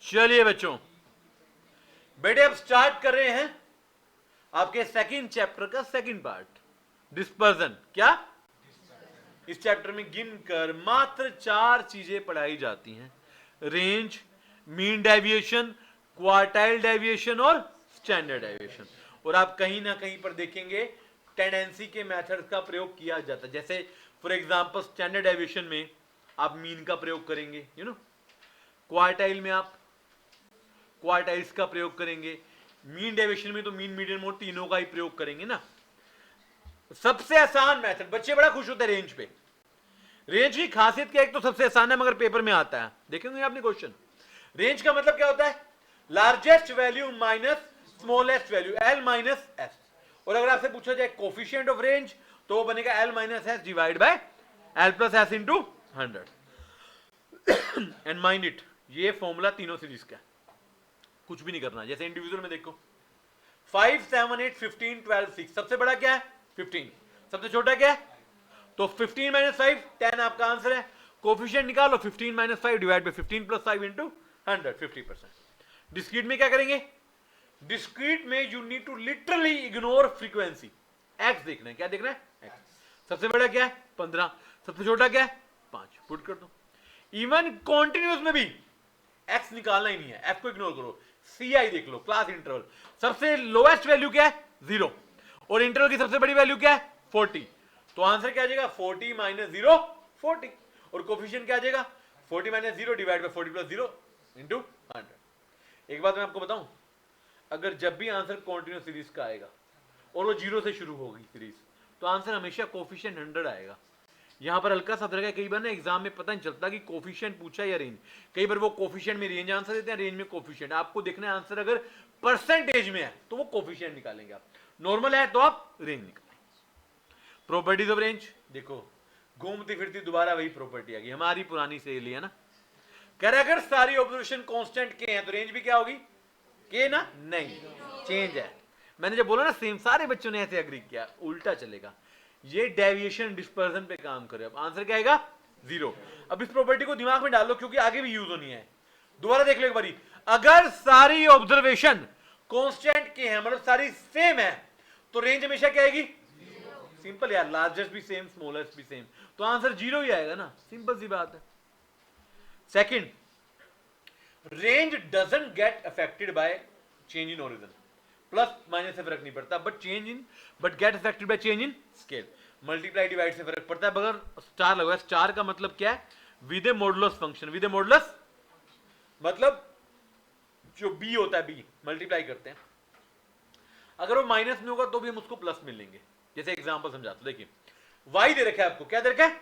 चलिए बच्चों, बेटे अब स्टार्ट कर रहे हैं आपके सेकंड चैप्टर का सेकंड पार्ट, डिस्पर्जन। क्या इस चैप्टर में गिनकर मात्र 4 चीजें पढ़ाई जाती हैं, range, mean deviation, quartile deviation और स्टैंडर्ड डेविएशन। और आप कहीं ना कहीं पर देखेंगे टेंडेंसी के मेथड का प्रयोग किया जाता है। जैसे फॉर एग्जांपल स्टैंडर्ड डेविएशन में आप मीन का प्रयोग करेंगे, क्वार्टाइल में आप क्वार्टाइल्स का प्रयोग करेंगे, मीन डेविएशन में तो मीन, मीडियन, मोड तीनों का ही प्रयोग करेंगे ना। सबसे आसान मेथड, बच्चे बड़ा खुश होते हैं रेंज पे। रेंज की खासियत क्या है, एक तो सबसे आसान है मगर पेपर में आता है, देखेंगे आपने क्वेश्चन। रेंज का मतलब क्या होता है, largest value minus smallest value, L minus S. और अगर आपसे पूछा जाए कोफिशिएंट ऑफ रेंज तो वो बनेगा L minus S divide by L plus S into 100। And mind it, ये फॉर्मूला तीनों सीरीज का, कुछ भी नहीं करना। जैसे इंडिविजुअल में देखो 5, 7, 8, 15, 12, 6, सबसे बड़ा क्या है 15, सबसे छोटा क्या है, तो 15 माइनस 5 10 आपका आंसर है। कोफिशिएंट निकालो, 15 minus 5 divide by 15 plus 5 into 100, 50%। Discrete में क्या करेंगे, डिस्क्रीट में you need to literally ignore frequency, x देखना है। क्या देखना है, एक्स। सबसे बड़ा क्या है 15, सबसे छोटा क्या है 5, पुट कर दो। इवन कॉन्टिन्यूस में भी एक्स निकालना ही नहीं है, एफ को इग्नोर करो, सी आई देख लो, क्लास इंटरवल। सबसे लोएस्ट वैल्यू क्या है 0 और इंटरवल की सबसे बड़ी वैल्यू क्या है 40, तो आंसर क्या आ जाएगा 40 माइनस 0 40। और कोफिशिएंट क्या आ जाएगा 40 minus 0 divide by 40 plus 0 into 100। एक बात मैं आपको बताऊं, अगर जब भी आंसर कॉन्टिन्यूस सीरीज का आएगा और वो 0 से शुरू होगी सीरीज, तो आंसर हमेशा कोफिशिएंट 100 आएगा। यहां पर हल्का सा फर्क है, कई बार ना एग्जाम में पता नहीं चलता कि कोफिशिएंट पूछा या रेंज। कई बार वो कोफिशिएंट में रेंज आंसर देते हैं, रेंज में कोफिशिएंट। आपको देखना है आंसर अगर परसेंटेज में है तो वो कोफिशिएंट निकालेंगे आप, नॉर्मल है तो आप रेंज निकालेंगे। प्रॉपर्टीज ऑफ रेंज देखो, घूमती फिरती दोबारा वही प्रॉपर्टी आ गई, हमारी पुरानी सहेली है ना। कह रहे अगर सारी ऑब्जर्वेशन कांस्टेंट के हैं तो रेंज भी क्या होगी के ना, नहीं चेंज है। मैंने जब बोला ना सेम, सारे बच्चों ने ऐसे एग्री किया, उल्टा चलेगा। ये डेविएशन डिस्पर्जन पे काम करे। अब आंसर क्या आएगा 0। अब इस प्रॉपर्टी को दिमाग में डालो क्योंकि आगे भी यूज होनी है। दोबारा देख लो एक बारी, अगर सारी ऑब्जर्वेशन कांस्टेंट के हैं मतलब सारी सेम है तो रेंज हमेशा क्या आएगी, सिंपल यार, लार्जेस्ट भी सेम स्मॉलेस्ट भी सेम, तो आंसर 0 ही आएगा ना, सिंपल सी बात है। Second, range doesn't get affected by change in origin, plus minus से फर्क नहीं पड़ता, but get affected by change in scale. Multiply divide से फर्क पड़ता है, बगैर स्टार लगा। स्टार का मतलब क्या है, with A modulus function. With A modulus मतलब जो बी होता है, बी मल्टीप्लाई करते हैं, अगर वो माइनस में होगा तो भी हम उसको प्लस में लेंगे। जैसे एग्जांपल समझाता हूं, देखिए y दे रखा है आपको, क्या दे रखा है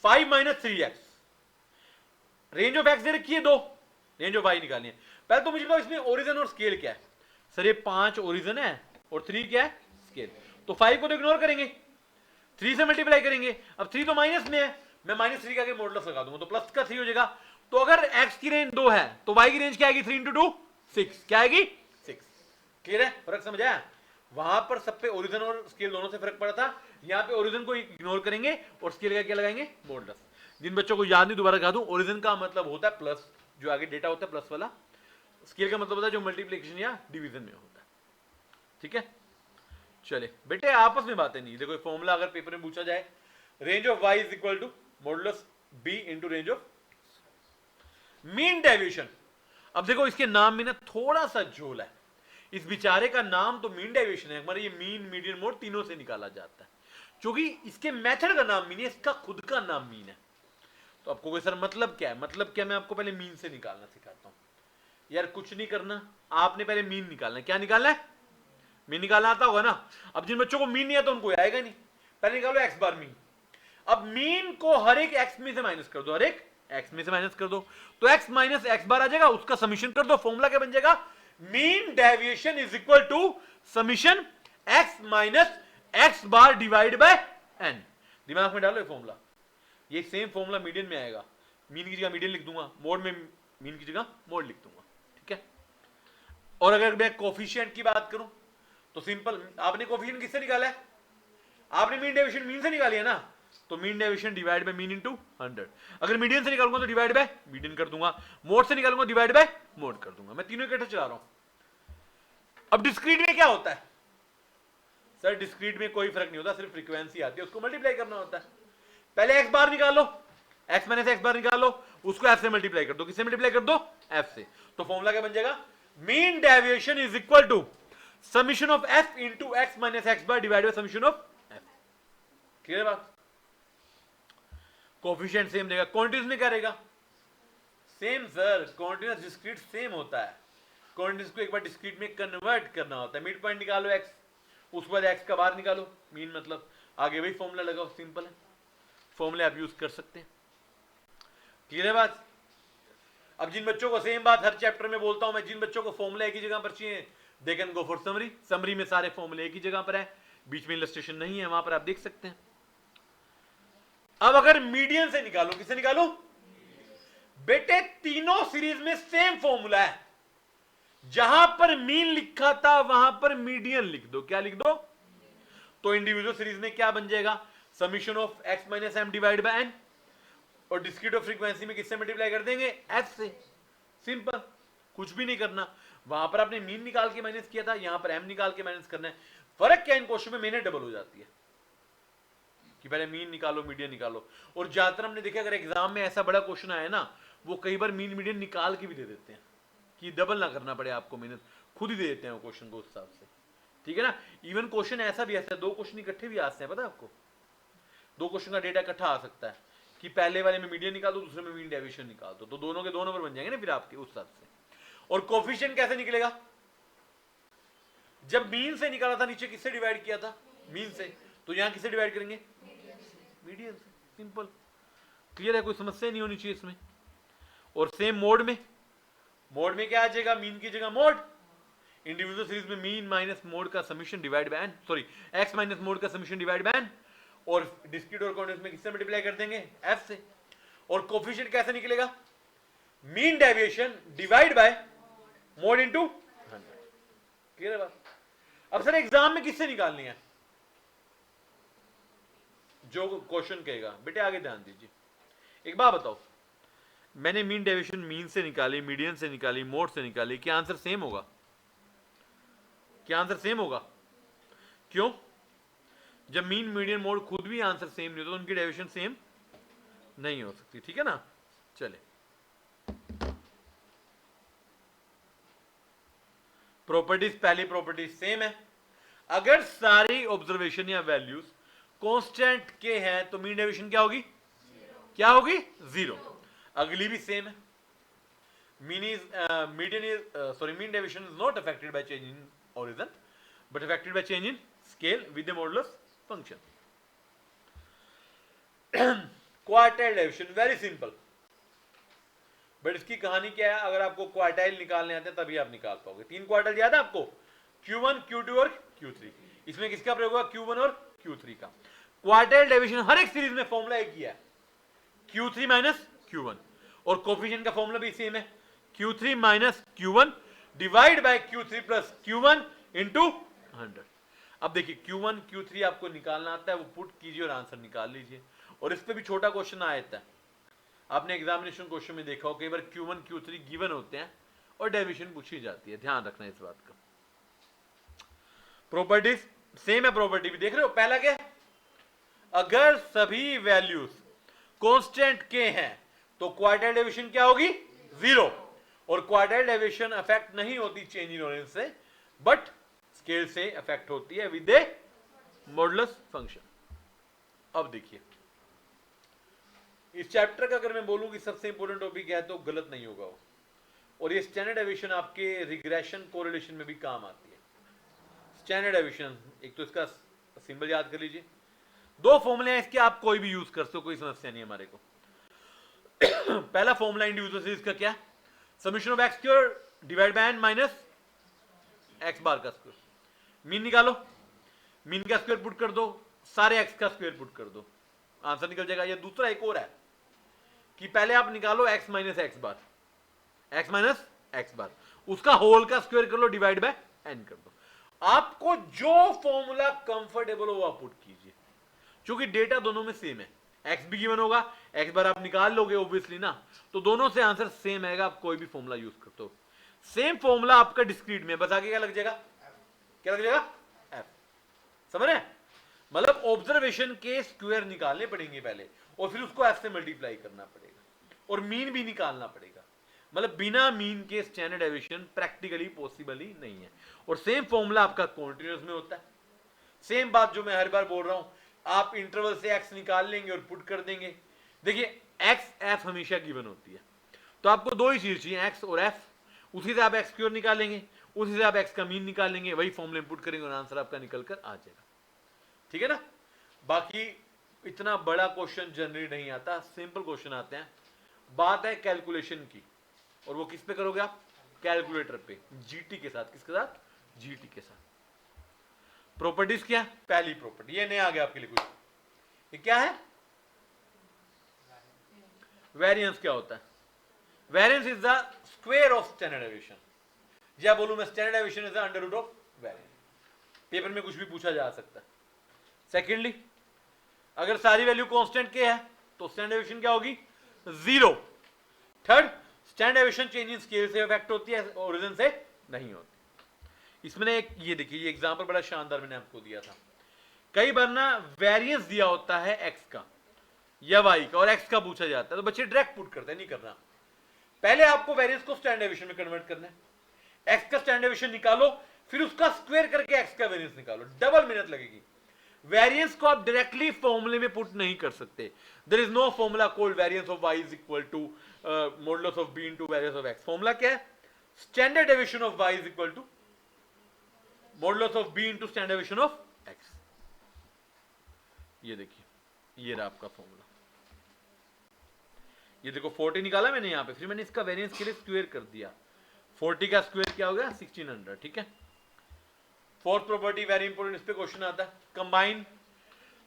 5 minus 3x, range of x दे रखी है 2, रेंज ऑफ y निकालनी है। पहले तो मुझे बताओ इसमें ओरिजिन और स्केल क्या है। सर ये 5 ओरिजिन है और 3 क्या है स्केल, तो 5 को तो इग्नोर करेंगे, 3 से मल्टीप्लाई करेंगे। अब 3 तो माइनस में है, मैं माइनस 3 का आगे मॉडुलस लगा दूंगा तो प्लस का 3 हो जाएगा। तो अगर x की रेंज 2 है तो y की रेंज क्या आएगी 3 इंटू 2 6, क्या आएगी 6। क्लियर है, फर्क समझ आया। वहां पर सब पे ओरिजिन और स्केल दोनों से फर्क पड़ा था, यहां पे ओरिजिन को इग्नोर करेंगे और स्केल का क्या लगाएंगे मॉडुलस। जिन बच्चों को याद नहीं दोबारा कहा दूं, ओरिजिन का मतलब होता है प्लस, जो आगे डेटा होता है प्लस वाला, स्केल का मतलब होता है जो मल्टीप्लिकेशन या डिवीजन में होता है। ठीक है, चले बेटे आपस में बातें नहीं। देखो फॉर्मूला अगर पेपर में पूछा जाए, range of y is equal to modulus b into range of mean deviation. अब देखो इसके नाम में ना थोड़ा सा झोल है, इस बेचारे का नाम तो मीन डेविएशन है, हमारे ये मीन, मीडियन, मोड तीनों से निकाला जाता है, क्योंकि इसके मेथड का नाम मीन है, इसका खुद का नाम मीन है। तो आपको कोई सर मतलब क्या है, मतलब क्या, मैं आपको पहले मीन से निकालना सिखाता हूं। यार कुछ नहीं करना, आपने पहले मीन निकालना है। क्या निकालना है, मीन निकालना आता होगा ना। अब जिन बच्चों को मीन नहीं आता उनको आएगा नहीं, पहले निकालो एक्स बार मीन। अब मीन को हर एक एक्स में से माइनस कर दो, हर एक एक्स में से माइनस कर दो, तो एक्स माइनस एक्स बार आ जाएगा, उसका समीशन कर दो। फॉर्मूला क्या बन जाएगा, mean deviation is equal to summation x minus x bar divide by n. दिमाग में डालो ये फॉर्मूला, ये सेम फॉर्मूला मीडियन में आएगा, मीन की जगह मीडियन लिख दूंगा, मोड में मीन की जगह मोड लिख दूंगा। ठीक है, और अगर मैं कोफिशिएंट की बात करूं तो सिंपल, आपने कोफिशिएंट किससे निकाला है, आपने मीन डेविएशन मीन से निकाली है ना, तो mean deviation divide by mean into 100। अगर मीडियन से निकालूंगा तो डिवाइड बाय मीडियन कर दूंगा, मोड से निकालूंगा डिवाइड बाय मोड कर दूंगा। मैं तीनों इकट्ठे चला रहा हूं। अब डिस्क्रीट में क्या होता है सर? डिस्क्रीट में कोई फर्क नहीं होता, सिर्फ फ्रीक्वेंसी आती है, उसको मल्टीप्लाई करना होता है। पहले एक्स बार निकालो, एक्स माइनस एक्स बार निकालो, उसको एफ से मल्टीप्लाई कर दो। किससे मल्टीप्लाई कर दो? एफ से। तो फॉर्मूला क्या बन जाएगा? Mean deviation is equal to summation of f into x minus x bar divide by summation of f. Clear बात? कोफिशिएंट सेम देगा। क्वांटिटीज में क्या रहेगा? Same sir, continuous discrete same होता है। कॉन्टिन्यूस को एक बार डिस्क्रीट में कन्वर्ट करना होता है। मिड पॉइंट निकालो एक्स, उसके बाद एक्स का बाहर निकालो, मीन मतलब आगे वही फॉर्मूला लगाओ, सिंपल है। फॉर्मूले आप यूज कर सकते हैं। क्लियर है बात? अब जिन बच्चों को सेम बात हर चैप्टर में बोलता हूं मैं, जिन बच्चों को फॉर्मूला एक ही जगह पर चाहिए they can go for summary. Summary में सारे फॉर्मूले एक ही जगह पर है, बीच में इलस्ट्रेशन नहीं है, वहां पर आप देख सकते हैं। अब अगर मीडियन से निकालो, किससे निकालो? बेटे तीनों सीरीज में सेम फॉर्मूला है, जहां पर मीन लिखा था वहां पर मीडियन लिख दो। क्या लिख दो? तो इंडिविजुअल सीरीज में क्या बन जाएगा? Summation of x minus m divide by n, और डिस्क्रीट ऑफ फ्रीक्वेंसी में किससे मल्टीप्लाई कर देंगे? एफ से। सिंपल, कुछ भी नहीं करना। वहां पर आपने मीन निकाल के माइनस किया था, यहां पर एम निकाल के माइनस करना है। फर्क क्या इन क्वेश्चन में? मेहनत डबल हो जाती है कि पहले मीन निकालो मीडियन निकालो। और ज्यादातर हमने देखा अगर एग्जाम में ऐसा बड़ा क्वेश्चन आया ना, वो कई बार मीन मीडियन निकाल के भी दे देते हैं कि डबल ना करना पड़े आपको मेहनत, खुद ही दे देते हैं वो क्वेश्चन को उस हिसाब से। ठीक है ना? इवन क्वेश्चन ऐसा भी ऐसा है, दो क्वेश्चन इकट्ठे भी आ सकते हैं, पता है आपको? दो क्वेश्चन का डेटा इकट्ठा आ सकता है कि पहले वाले में मीडियन निकाल दो, दूसरे में मीन डेविएशन निकाल दो, तो दोनों के दो नंबर बन जाएंगे ना फिर आपके उस हिसाब से। और कोफिशिएंट कैसे निकलेगा? जब मीन से निकाला था, नीचे किससे डिवाइड किया था? मीन से। तो यहां किससे डिवाइड करेंगे? मीडियन से। सिंपल, क्लियर है? कोई समस्या नहीं होनी चाहिए इसमें। और सेम मोड में, मोड में क्या आ जाएगा? मीन की जगह मोड। इंडिविजुअल सीरीज में मीन माइनस मोड का summation divide by n, sorry x minus mode का समीशन डिवाइड बाय एन। और डिस्क्रीट और कॉन्टिन्यूस में किससे मल्टीप्लाई कर देंगे? एफ से। और कोफिशिएंट कैसे निकलेगा? Mean deviation divide by mode into 100। Clear है बात? अब सर एग्जाम में किससे निकालनी है? जो क्वेश्चन कहेगा। बेटे आगे ध्यान दीजिए, एक बात बताओ, मैंने मीन डेविएशन मीन से निकाली, मीडियन से निकाली, मोड से निकाली, क्या आंसर सेम होगा? क्या आंसर सेम होगा? क्यों? जब मीन मीडियन मोड खुद भी आंसर सेम नहीं होता तो उनकी डेविएशन सेम नहीं हो सकती। ठीक है ना? चले, प्रॉपर्टीज, पहली प्रॉपर्टी सेम है। अगर सारी ऑब्जर्वेशन या वैल्यूज कांस्टेंट के हैं तो मीन डेविएशन क्या होगी? क्या होगी? 0। अगली भी सेम है। Mean deviation is not affected by change in origin but affected by change in scale with the modulus function. Quartile deviation very simple, but इसकी कहानी क्या है? अगर आपको क्वार्टाइल निकालने आते हैं तभी आप निकाल पाओगे। 3 क्वार्टाइल याद है आपको? Q1, Q2 और Q3। इसमें किसका प्रयोग हुआ? Q1 और Q3 का। क्वार्टाइल डेविएशन हर एक सीरीज में फॉर्मूला एक ही है, Q3 माइनस Q1। और कोफिशिएंट का फॉर्मूला भी सेम है, Q3 minus Q1 divide by Q3 plus Q1 into 100। अब देखिए Q1 Q3 आपको निकालना आता है, वो पुट कीजिए और आंसर निकाल लीजिए। और इस पे भी छोटा क्वेश्चन आया था, आपने एग्जामिनेशन क्वेश्चन में देखा हो, कई बार Q1 Q3 गिवन होते हैं और डेविएशन पूछी जाती है, ध्यान रखना इस बात का। प्रॉपर्टीज सेम है, प्रॉपर्टी भी देख रहे हो। पहला क्या है? अगर सभी वैल्यूज कांस्टेंट के हैं तो क्वार्टाइल डेविएशन क्या होगी? 0। और क्वार्टाइल डेविएशन अफेक्ट नहीं होती चेंज इन ओरिजिन से, बट स्केल से अफेक्ट होती है विद ए मॉडुलस फंक्शन। अब देखिए, इस चैप्टर का अगर मैं बोलूं कि सबसे इंपॉर्टेंट टॉपिक है तो गलत नहीं होगा वो। और ये स्टैंडर्ड डेविएशन आपके रिग्रेशन कोरिलेशन में भी काम आती है। स्टैंडर्ड डेविएशन, एक तो इसका सिंबल याद कर लीजिए, 2 फॉर्मूले हैं इसके, आप कोई भी यूज कर सकते हो, कोई समस्या नहीं है हमारे को। पहला फॉर्मूला इंडिविजुअल सीरीज का क्या? Summation of x square divide by n minus x bar का स्क्वायर। मीन निकालो, मीन का स्क्वायर पुट कर दो, सारे एक्स का स्क्वायर पुट कर दो, आंसर निकल जाएगा। या दूसरा एक और है कि पहले आप निकालो एक्स माइनस एक्स बार, एक्स माइनस एक्स बार, उसका होल का स्क्वायर कर लो डिवाइड बाय एन कर दो। आपको जो फॉर्मूला कंफर्टेबल हो आप पुट कीजिए, क्योंकि डेटा दोनों में सेम है। एक्स भी गिवन होगा, एक्स बार आप निकाल लोगे ऑब्वियसली ना, तो दोनों से आंसर सेम आएगा, आप कोई भी फॉर्मूला यूज करते हो। सेम फॉर्मूला आपका डिस्क्रीट में, बस आगे क्या लग जाएगा, क्या लग जाएगा, एफ। समझ रहे हैं? मतलब ऑब्जर्वेशन के स्क्वायर निकालने पड़ेंगे पहले, और फिर उसको एफ से मल्टीप्लाई करना पड़ेगा, और मीन भी निकालना पड़ेगा। मतलब बिना मीन के स्टैंडर्ड डेविएशन प्रैक्टिकली पॉसिबल ही नहीं है। और सेम फॉर्मूला आपका कॉन्टिन्यूअस में होता है। सेम बात जो मैं हर बार बोल रहा हूं, आप इंटरवल से एक्स निकाल लेंगे और पुट कर देंगे। देखिए एक्स एफ हमेशा गिवन होती है, तो आपको दो ही चीज चाहिए, एक्स और एफ। उसी से आप एक्स स्क्वायर निकालेंगे, उसी से आप एक्स का मीन निकालेंगे, वही फॉर्मूले पुट करेंगे और आंसर आपका निकल कर आ जाएगा। ठीक है ना? बाकी इतना बड़ा क्वेश्चन जनरली नहीं आता, सिंपल क्वेश्चन आते हैं। बात है कैलकुलेशन की, और वो किस पे करोगे आप, कैलकुलेटर पे, जीटी के साथ। किसके साथ, जीटी के साथ। प्रॉपर्टीज क्या, पहली प्रॉपर्टी ये नया आ गया आपके लिए कुछ, ये क्या है, वेरिएंस क्या होता है, variance is the square of standard deviation, या बोलूं मैं standard deviation is the under root of variance. Paper में कुछ भी पूछा जा सकता है। सेकेंडली, अगर सारी वैल्यू कांस्टेंट के है तो स्टैंडर्ड डेविएशन क्या होगी, zero. Third, standard deviation change in scale से इफेक्ट होती है, ओरिजिन से नहीं होती। इसमें एक ये देखिए, ये एग्जांपल बड़ा शानदार मैंने आपको दिया था। कई बार ना वेरिएंस दिया होता है एक्स का या वाई का, और एक्स का पूछा जाता है, तो बच्चे डायरेक्ट पुट करते हैं, नहीं करना। पहले आपको वेरिएंस को स्टैंडर्ड डेविएशन में कन्वर्ट करना है। एक्स का स्टैंडर्ड डेविएशन निकालो, फिर उसका स्क्वायर करके एक्स का वेरिएंस निकालो, डबल मेहनत लगेगी। वेरिएंस को आप डायरेक्टली फॉर्मूले में पुट नहीं कर सकते। There is no formula called variance of y is equal to modulus of b into variance of x. Formula क्या है, standard deviation of y is equal to modulus of b into standard deviation of x. ये देखिए, ये रहा आपका formula. ये देखो 40 निकाला मैंने यहां पे, फिर मैंने इसका वेरिएंस के लिए स्क्वायर कर दिया। 40 का स्क्वायर क्या हो गया, 1600। ठीक है। फोर्थ प्रॉपर्टी वेरी इंपॉर्टेंट, इस पे क्वेश्चन आता है, कंबाइन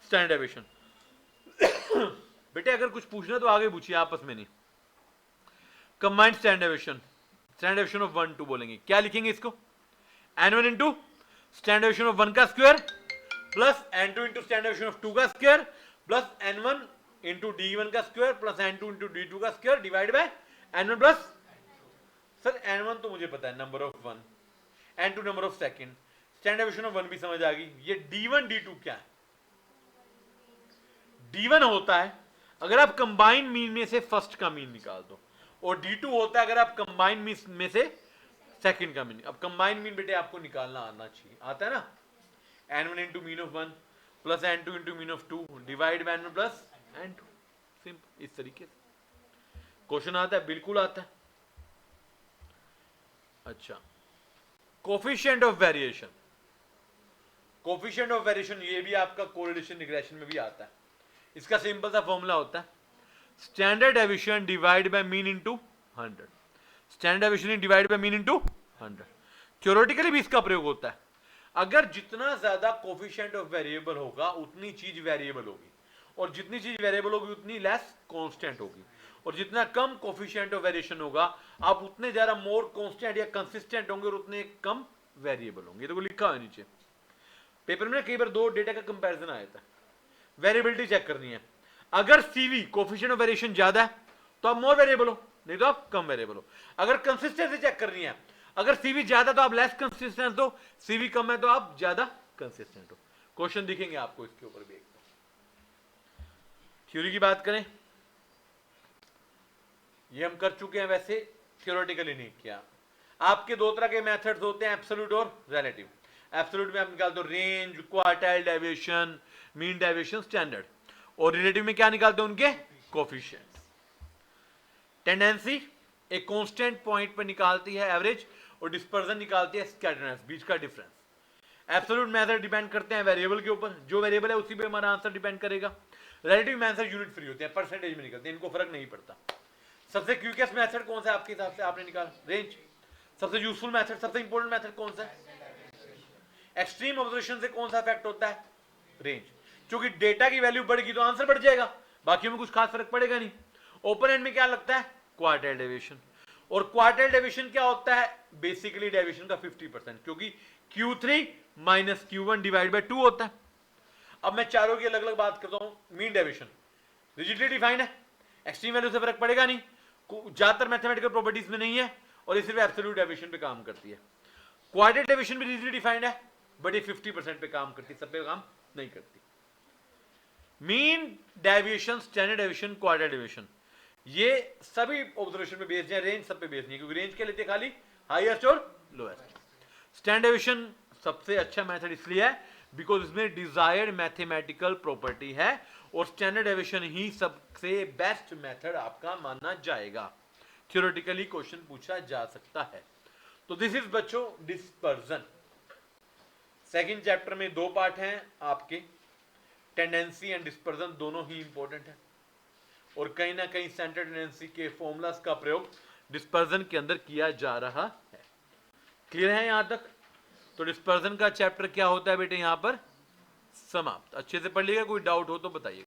स्टैंडर्ड डेविएशन। बेटे अगर कुछ पूछना तो आगे पूछिए, आपस में नहीं। Combined standard deviation, standard deviation of 1 2 बोलेंगे, क्या लिखेंगे इसको, n1 into standard deviation of 1 का square plus n2 into standard deviation of 2 का square plus n1 into d1 का square plus n2 into d2 का square divide bye n1 plus, sir n1 तो मुझे पता है number of 1, n2 number of second, standard deviation of 1 भी समझ आ गई। ये d1 d2 क्या है, d1 होता है अगर आप कंबाइन मीन में से फर्स्ट का मीन निकाल दो, और d2 होता है अगर आप कंबाइन मीन में से सेकंड का मीन। अब कंबाइन मीन बेटे आपको निकालना आना चाहिए, आता है ना, n1 into mean of 1 plus n2 into mean of 2 divide by n1 plus n2। Simple, इस तरीके से क्वेश्चन आता है, बिल्कुल आता है। अच्छा, coefficient of variation, coefficient of variation ये भी आपका कोरिलेशन रिग्रेशन में भी आता है। इसका सिंपल सा फॉर्मूला होता है standard deviation divide by mean into 100। Standard deviation divide by mean into 100। Theoretically भी इसका प्रयोग होता है। अगर जितना ज्यादा कोफिशिएंट ऑफ वेरिएबल होगा उतनी चीज वेरिएबल होगी, और जितनी चीज वेरिएबल होगी उतनी लेस कांस्टेंट होगी, और जितना कम कोफिशिएंट ऑफ वेरिएशन होगा आप उतने ज्यादा मोर कांस्टेंट या कंसिस्टेंट होंगे और उतने कम वेरिएबल होंगे। देखो लिखा है नीचे, पेपर में कई बार दो डेटा का कंपैरिजन आया था, वेरिएबिलिटी चेक करनी है। अगर सीवी कोफिशिएंट ऑफ वेरिएशन ज्यादा है तो आप मोर वेरिएबल हो, नहीं तो आप कम वेरिएबल हो। अगर कंसिस्टेंसी चेक करनी है, अगर सीवी ज्यादा तो आप लेस कंसिस्टेंट हो, सीवी कम है तो आप ज्यादा कंसिस्टेंट हो। क्वेश्चन दिखेंगे आपको इसके ऊपर भी। थ्योरी की बात करें, ये हम कर चुके हैं, वैसे थ्योरेटिकली नहीं किया। आपके दो तरह के मेथड्स होते हैं, एब्सोल्यूट और रिलेटिव। एब्सोल्यूट में आप निकालते हो range, quartile deviation, mean deviation, standard, और रिलेटिव में क्या निकालते हो, उनके कोफिशिएंट्स। टेंडेंसी एक कांस्टेंट पॉइंट पर निकालती है एवरेज, और डिस्पर्जन निकालती है स्कैटरनेस, बीच का डिफरेंस। एब्सोल्यूट मेथड डिपेंड करते हैं वेरिएबल के ऊपर, जो वेरिएबल है उसी पे हमारा आंसर डिपेंड करेगा। रिलेटिव में आंसर यूनिट फ्री होते हैं, परसेंटेज में निकलते हैं, इनको फर्क नहीं पड़ता। सबसे क्विकेस्ट मेथड कौन सा है आपके हिसाब से, आपने निकाला रेंज। सबसे यूजफुल मेथड, सबसे इंपॉर्टेंट मेथड कौन सा है, एक्सट्रीम ऑब्जर्वेशन से कौन सा इफेक्ट होता है, रेंज। क्योंकि डेटा की वैल्यू बढ़ेगी तो आंसर बढ़ जाएगा, बाकी में कुछ खास फर्क पड़ेगा नहीं। ओपन एंड में क्या लगता है, क्वार्टाइल डेविएशन, और क्वार्टाइल डेविएशन क्या होता है, बेसिकली डेविएशन का 50%, क्योंकि Q3 minus Q1 divide by 2 होता है। अब मैं चारों की अलग अलग बात करता हूं। मीन डेविएशन, रिजिडली डिफाइंड है, एक्सट्रीम वैल्यू से फर्क पड़ेगा नहीं, ज्यादातर मैथमेटिकल प्रॉपर्टीज में नहीं है, और ये सिर्फ एब्सोल्यूट डेविएशन पे काम करती है। क्वाड्रेटिक डेविएशन भी रिजिडली डिफाइंड है, बट ये 50% पे काम करती है, सब पे काम नहीं करती। Mean deviation, standard deviation, quadratic deviation, ये सभी ऑब्जर्वेशन पे बेस्ड है, रेंज सब पे बेस्ड नहीं, क्योंकि रेंज के लेते खाली हाईएस्ट और लोएस्ट। स्टैंडर्ड डेविएशन सबसे अच्छा मेथड इसलिए है बिकॉज इसमें डिजायर्ड मैथमेटिकल प्रॉपर्टी है, और स्टैंडर्ड डेविएशन ही सबसे बेस्ट मेथड आपका माना जाएगा। थ्योरेटिकली क्वेश्चन पूछा जा सकता है। तो दिस इज बच्चों डिस्पर्जन। सेकंड चैप्टर में 2 पार्ट हैं आपके, टेंडेंसी एंड डिस्पर्जन दोनों ही इंपॉर्टेंट है, और कहीं ना कहीं सेंटर टेंडेंसी के फॉर्मूलाज का प्रयोग डिस्पर्जन के अंदर किया जा रहा है। क्लियर है यहां तक? तो डिस्पर्जन का चैप्टर क्या होता है बेटे यहां पर समाप्त। अच्छे से पढ़ लीजिएगा, कोई डाउट हो तो बताइए।